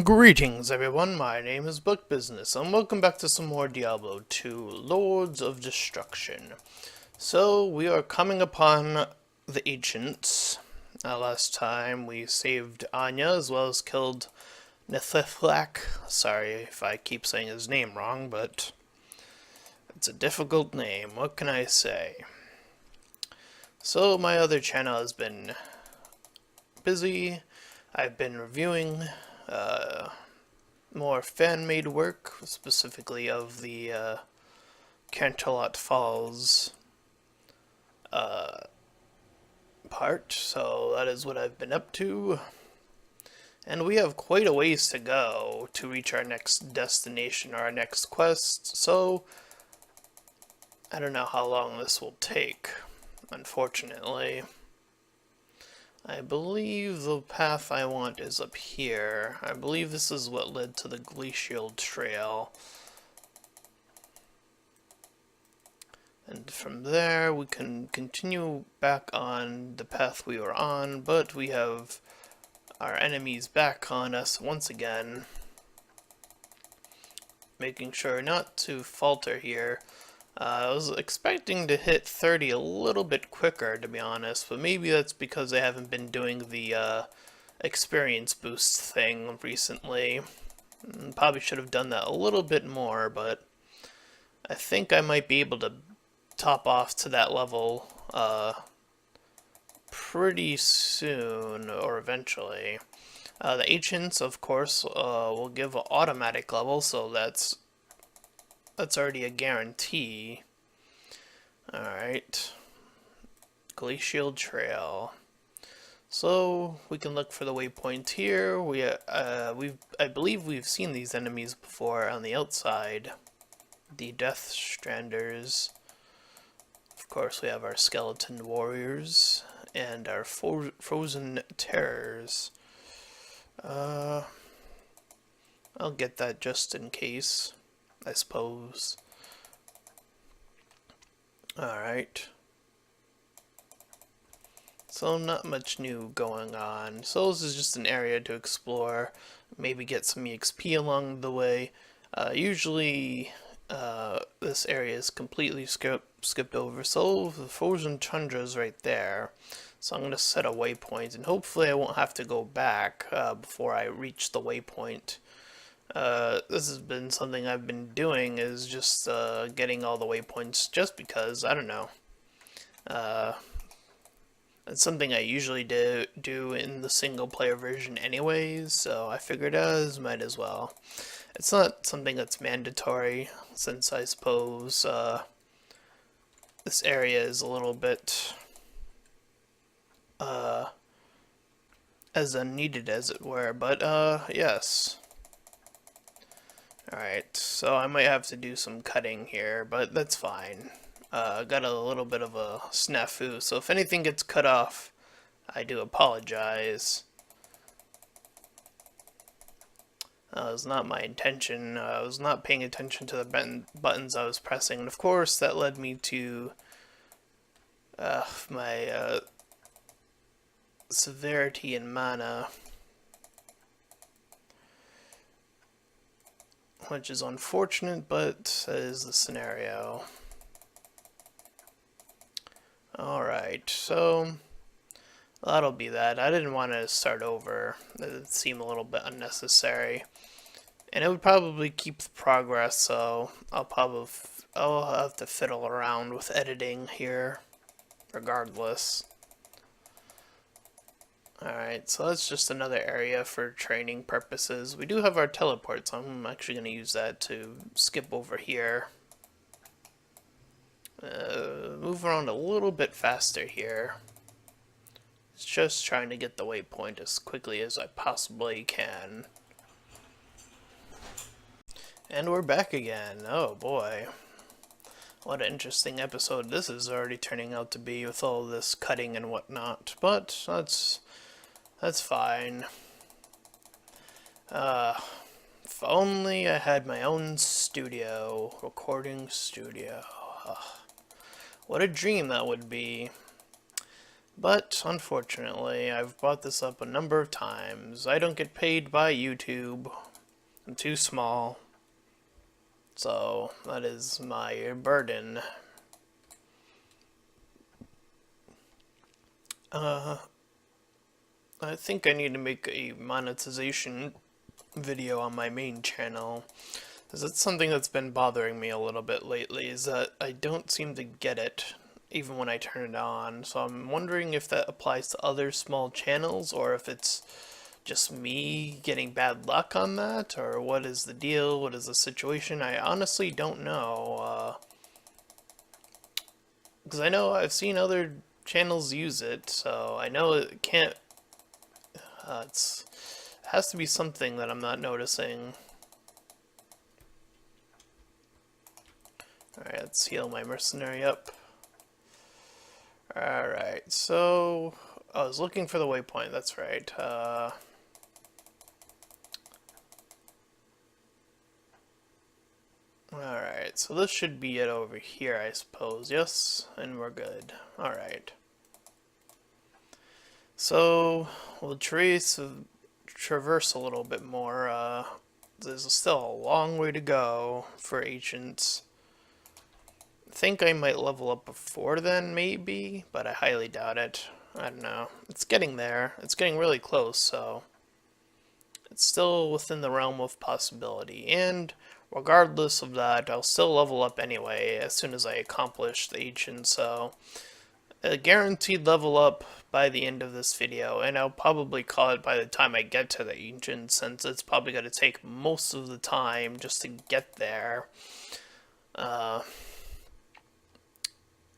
Greetings everyone, my name is Book Business, and welcome back to some more Diablo 2 Lords of Destruction. So, we are coming upon the Ancients. Last time we saved Anya, as well as killed Nethithlak. Sorry if I keep saying his name wrong, but it's a difficult name, what can I say? So, my other channel has been busy. I've been reviewing more fan-made work, specifically of the Canterlot Falls part, so that is what I've been up to. And we have quite a ways to go to reach our next destination, our next quest, so I don't know how long this will take, unfortunately. I believe the path I want is up here. I believe this is what led to the Glacial Trail. And from there we can continue back on the path we were on, but we have our enemies back on us once again. Making sure not to falter here. I was expecting to hit 30 a little bit quicker, to be honest, but maybe that's because I haven't been doing the experience boost thing recently. Probably should have done that a little bit more, but I think I might be able to top off to that level pretty soon, or eventually. The Ancients, of course, will give an automatic level, so that's already a guarantee. Alright. Glacial Trail. So we can look for the waypoint here. I believe we've seen these enemies before on the outside. The Death Stranders. Of course, we have our Skeleton Warriors and our Frozen Terrors. I'll get that just in case, I suppose. Alright. So not much new going on. So this is just an area to explore, maybe get some EXP along the way. Usually this area is completely skipped over, so the frozen tundra is right there. So I'm going to set a waypoint, and hopefully I won't have to go back before I reach the waypoint. This has been something I've been doing, is just getting all the waypoints just because, I don't know. It's something I usually do in the single player version anyways, so I figured might as well. It's not something that's mandatory, since I suppose this area is a little bit as unneeded as it were, but yes. Alright, so I might have to do some cutting here, but that's fine. Got a little bit of a snafu, so if anything gets cut off, I do apologize. That was not my intention. I was not paying attention to the buttons I was pressing, and of course that led me to my severity and mana, which is unfortunate, but that is the scenario. Alright, so that'll be that. I didn't want to start over. It seemed a little bit unnecessary. And it would probably keep the progress, so I'll have to fiddle around with editing here, regardless. Alright, so that's just another area for training purposes. We do have our teleport, so I'm actually going to use that to skip over here. Move around a little bit faster here. It's just trying to get the waypoint as quickly as I possibly can. And we're back again. Oh boy. What an interesting episode this is already turning out to be with all this cutting and whatnot. But that's fine. If only I had my own studio, recording studio. What a dream that would be. But unfortunately, I've brought this up a number of times. I don't get paid by YouTube. I'm too small. So that is my burden. I think I need to make a monetization video on my main channel. Because it's something that's been bothering me a little bit lately, is that I don't seem to get it, even when I turn it on. So I'm wondering if that applies to other small channels, or if it's just me getting bad luck on that, or what is the deal, what is the situation. I honestly don't know, because I know I've seen other channels use it, so I know it can't, it has to be something that I'm not noticing. Alright, let's heal my mercenary up. Alright, so I was looking for the waypoint, that's right. Alright, so this should be it over here, I suppose. Yes, and we're good. Alright. So, we'll traverse a little bit more. There's still a long way to go for ancients. I think I might level up before then, maybe, but I highly doubt it. I don't know. It's getting there. It's getting really close, so it's still within the realm of possibility. And regardless of that, I'll still level up anyway as soon as I accomplish the ancient, so a guaranteed level up by the end of this video, and I'll probably call it by the time I get to the ancient, since it's probably going to take most of the time just to get there.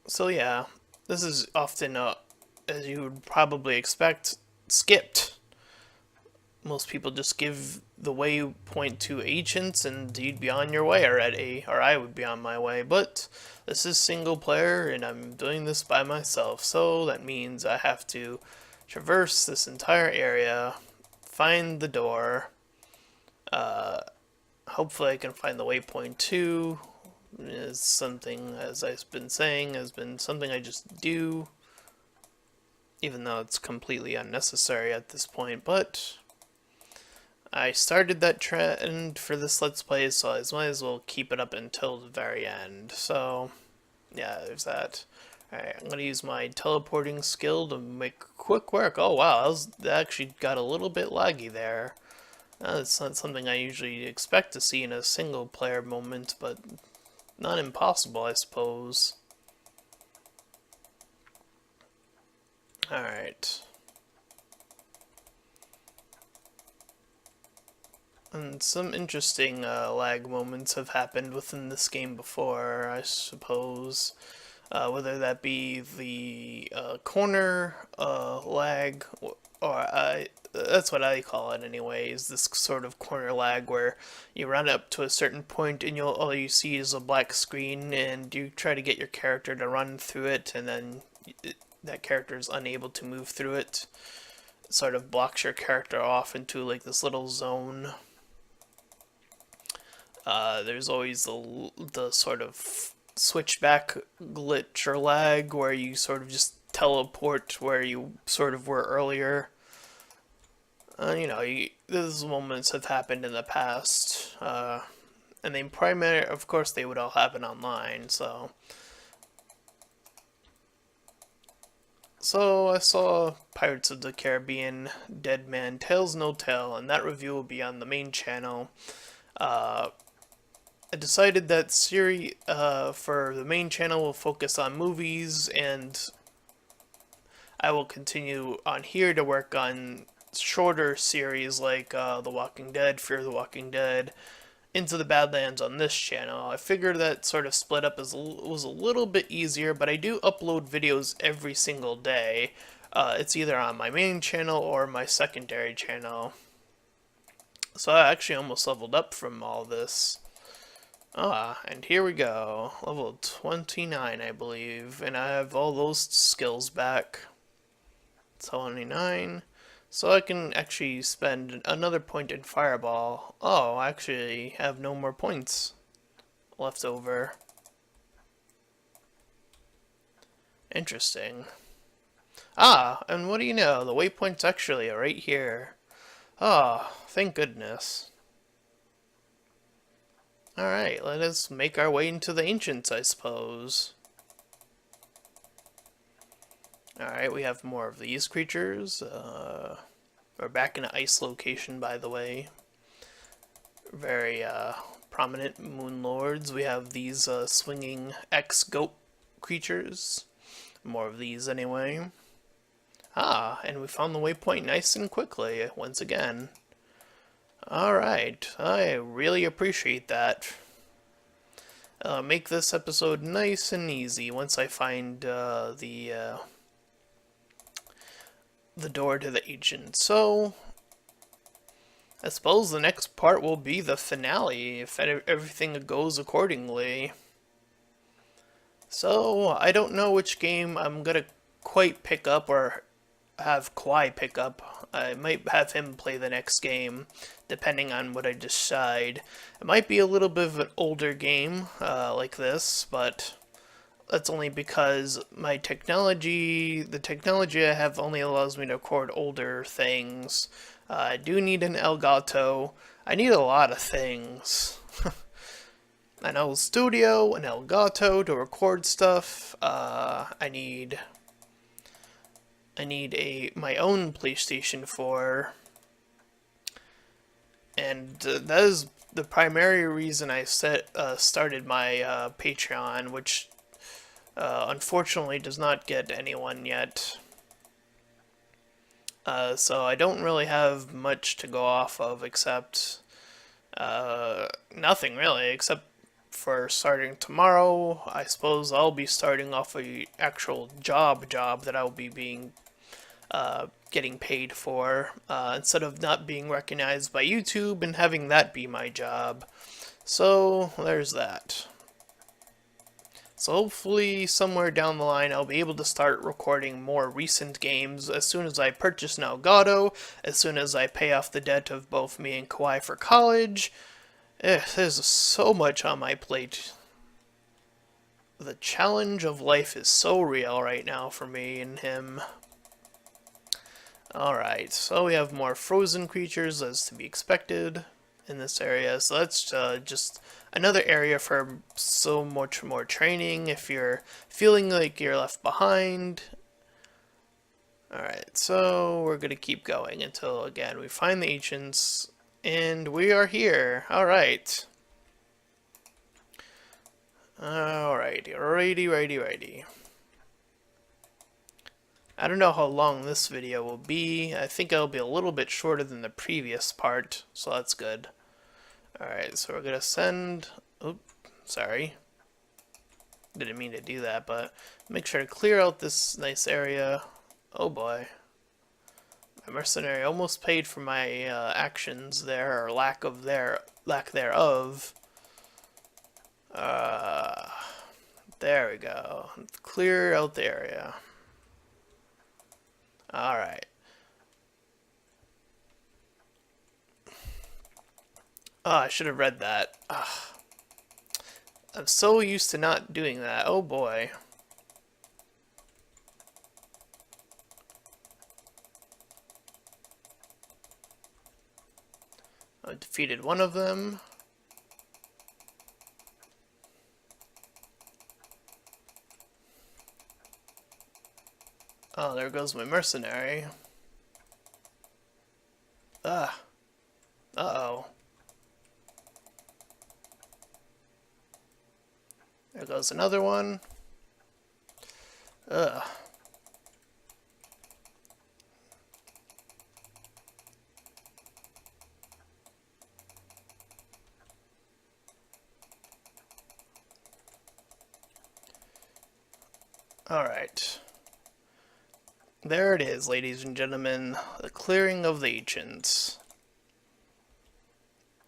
So yeah, this is often, as you would probably expect, skipped. Most people just give the waypoint to ancients and you'd be on your way already, or I would be on my way, but this is single player and I'm doing this by myself, so that means I have to traverse this entire area, find the door, hopefully I can find the waypoint too. Is something, as I've been saying, has been something I just do, even though it's completely unnecessary at this point, but I started that trend for this Let's Play, so I might as well keep it up until the very end. So, yeah, there's that. Alright, I'm going to use my teleporting skill to make quick work. Oh wow, that actually got a little bit laggy there. That's not something I usually expect to see in a single player moment, but not impossible, I suppose. Alright. And some interesting lag moments have happened within this game before, I suppose. Whether that be the corner lag, or that's what I call it anyway, is this sort of corner lag where you run up to a certain point and all you see is a black screen and you try to get your character to run through it, and then that character is unable to move through it. It sort of blocks your character off into like this little zone. There's always the sort of switchback glitch or lag where you sort of just teleport where you sort of were earlier. Those moments have happened in the past, and they primarily, of course, they would all happen online. So I saw Pirates of the Caribbean: Dead Man Tales No Tale, and that review will be on the main channel. I decided that series for the main channel will focus on movies, and I will continue on here to work on shorter series like The Walking Dead, Fear the Walking Dead, Into the Badlands on this channel. I figured that sort of split up was a little bit easier, but I do upload videos every single day. It's either on my main channel or my secondary channel. So I actually almost leveled up from all this. And here we go. Level 29, I believe. And I have all those skills back. 29. So I can actually spend another point in Fireball. Oh, I actually have no more points left over. Interesting. Ah, and what do you know? The waypoint's actually right here. Ah, thank goodness. Alright, let us make our way into the ancients, I suppose. Alright, we have more of these creatures. We're back in an ice location, by the way. Very prominent moon lords. We have these swinging X-goat creatures. More of these, anyway. Ah, and we found the waypoint nice and quickly, once again. Alright, I really appreciate that. Make this episode nice and easy once I find the door to the ancient. So, I suppose the next part will be the finale, if everything goes accordingly. So, I don't know which game I'm gonna quite pick up or have Kawaii pick up. I might have him play the next game, depending on what I decide. It might be a little bit of an older game, like this, but that's only because the technology I have only allows me to record older things. I do need an Elgato. I need a lot of things. An L Studio, an Elgato to record stuff. I need my own PlayStation 4, and that is the primary reason I started my Patreon, which unfortunately does not get anyone yet. So I don't really have much to go off of except nothing really, except for starting tomorrow. I suppose I'll be starting off a actual job that I'll be getting paid for, instead of not being recognized by YouTube and having that be my job. So there's that. So hopefully somewhere down the line I'll be able to start recording more recent games as soon as I purchase an Elgato, as soon as I pay off the debt of both me and Kawaii for college. There's so much on my plate. The challenge of life is so real right now for me and him. Alright, so we have more frozen creatures as to be expected in this area. So that's just another area for so much more training if you're feeling like you're left behind. Alright, so we're going to keep going until, again, we find the ancients, and we are here. Alright. Alrighty, righty. I don't know how long this video will be. I think it'll be a little bit shorter than the previous part, so that's good. Alright, so we're gonna send... Oop, sorry. Didn't mean to do that, but make sure to clear out this nice area. Oh boy. My mercenary almost paid for my actions there, or lack thereof. There we go. Clear out the area. Alright. Oh, I should have read that. Ugh. I'm so used to not doing that. Oh boy. I defeated one of them. Oh, there goes my mercenary. Ah. Uh-oh. There goes another one. Ugh. Alright. There it is, ladies and gentlemen. The clearing of the ancients.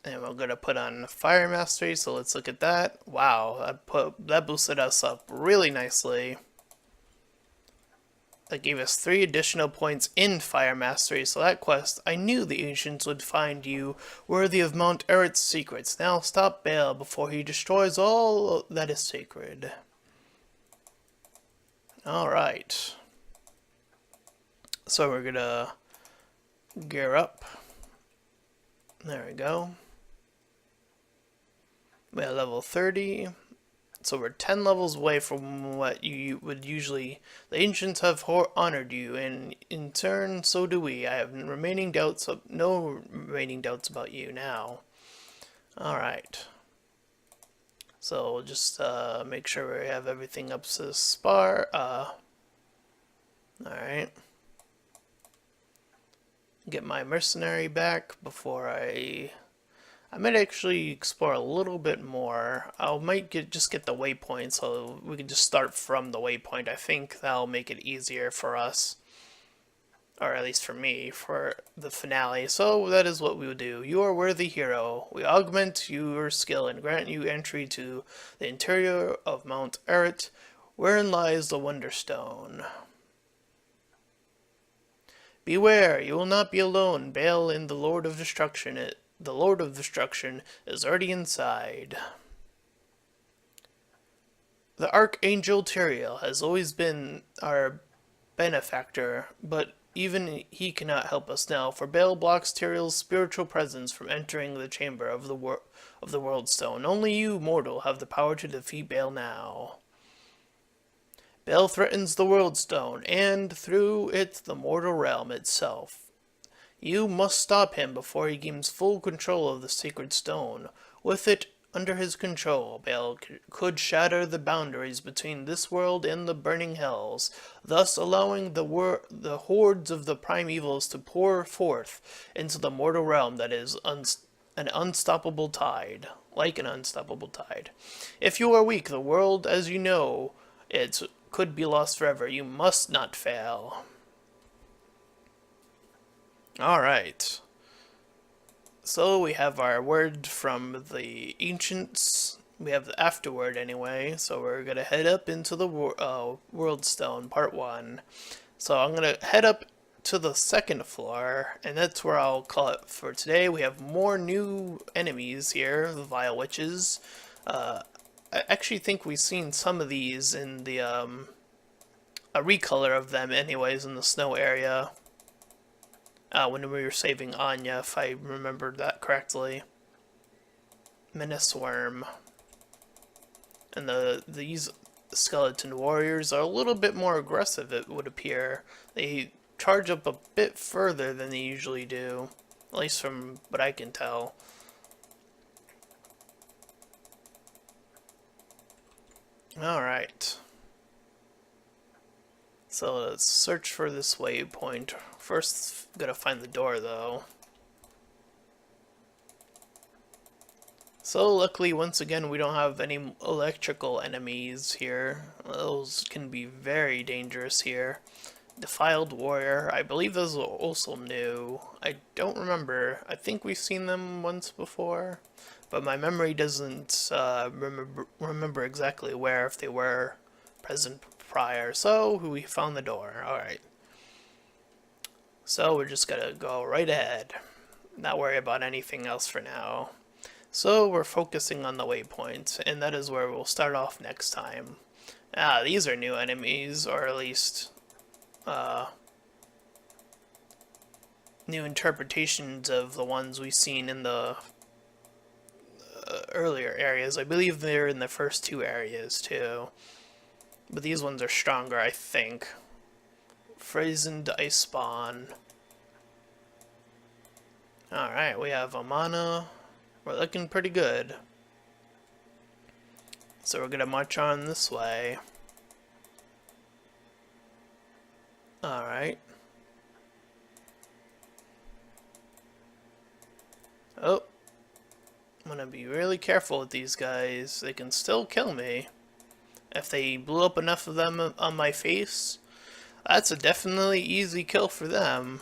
And we're going to put on Fire Mastery, so let's look at that. Wow, that boosted us up really nicely. That gave us 3 additional points in Fire Mastery, so that quest, I knew the ancients would find you worthy of Mount Eret's secrets. Now stop Baal before he destroys all that is sacred. Alright. So we're gonna gear up. There we go. We have level 30. So we're 10 levels away from what you would usually... The ancients have honored you, and in turn, so do we. I have no remaining doubts about you now. Alright. So we'll just make sure we have everything up to spar. Alright. Get my mercenary back before I might actually explore a little bit more. Just get the waypoint so we can just start from the waypoint. I think that'll make it easier for us. Or at least for me, for the finale. So that is what we will do. You are worthy hero. We augment your skill and grant you entry to the interior of Mount Eret, wherein lies the Wonder Stone. Beware, you will not be alone. Baal and the Lord of Destruction is already inside. The Archangel Tyrael has always been our benefactor, but even he cannot help us now, for Baal blocks Tyrael's spiritual presence from entering the chamber of the World Stone. Only you, mortal, have the power to defeat Baal now. Baal threatens the World Stone, and through it the mortal realm itself. You must stop him before he gains full control of the sacred stone. With it under his control, Baal could shatter the boundaries between this world and the burning hells, thus allowing the hordes of the primevals to pour forth into the mortal realm that is an unstoppable tide, like an unstoppable tide. If you are weak, the world as you know it could be lost forever. You must not fail. Alright. So we have our word from the ancients. We have the afterword anyway. So we're going to head up into the World Stone, part 1. So I'm going to head up to the second floor, and that's where I'll call it for today. We have more new enemies here, the Vile Witches. I actually think we've seen some of these in the, a recolor of them anyways in the snow area. When we were saving Anya, if I remembered that correctly. Menace Worm. And these skeleton warriors are a little bit more aggressive, it would appear. They charge up a bit further than they usually do, at least from what I can tell. Alright. So let's search for this waypoint. First, gotta find the door though. So luckily, once again, we don't have any electrical enemies here. Those can be very dangerous here. Defiled Warrior, I believe those are also new. I don't remember. I think we've seen them once before, but my memory doesn't remember exactly where, if they were present prior. So we found the door. Alright. So we're just gonna go right ahead. Not worry about anything else for now. So we're focusing on the waypoint, and that is where we'll start off next time. These are new enemies, or at least new interpretations of the ones we've seen in the earlier areas. I believe they're in the first 2 areas too. But these ones are stronger, I think. Phrasened Ice Spawn. Alright, we have Amana. We're looking pretty good. So we're gonna march on this way. Alright. Oh. I'm gonna be really careful with these guys. They can still kill me. If they blew up enough of them on my face, that's a definitely easy kill for them.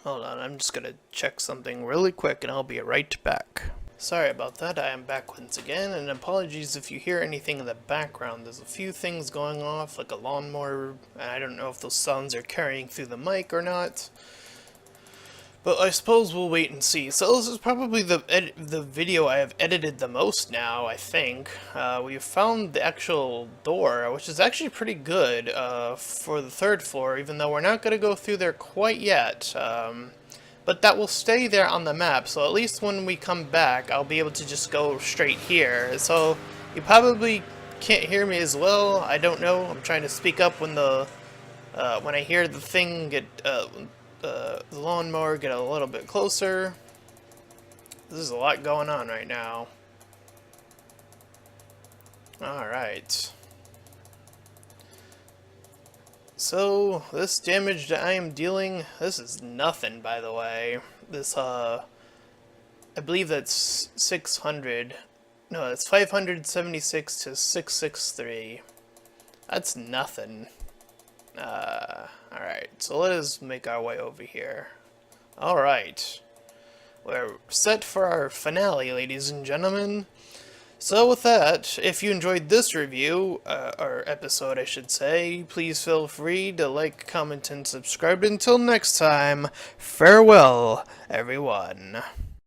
Hold on, I'm just gonna check something really quick and I'll be right back. Sorry about that, I am back once again, and apologies if you hear anything in the background. There's a few things going off, like a lawnmower, and I don't know if those sounds are carrying through the mic or not. But I suppose we'll wait and see. So this is probably the video I have edited the most now, I think. We've found the actual door, which is actually pretty good for the third floor, even though we're not going to go through there quite yet. But that will stay there on the map, so at least when we come back, I'll be able to just go straight here. So you probably can't hear me as well. I don't know. I'm trying to speak up when I hear the thing get the lawnmower get a little bit closer. There's a lot going on right now. Alright. So, this damage that I am dealing, this is nothing, by the way. This, I believe that's 600. No, that's 576 to 663. That's nothing. Alright, so let us make our way over here. Alright. We're set for our finale, ladies and gentlemen. So with that, if you enjoyed this review, or episode I should say, please feel free to like, comment, and subscribe. Until next time, farewell, everyone.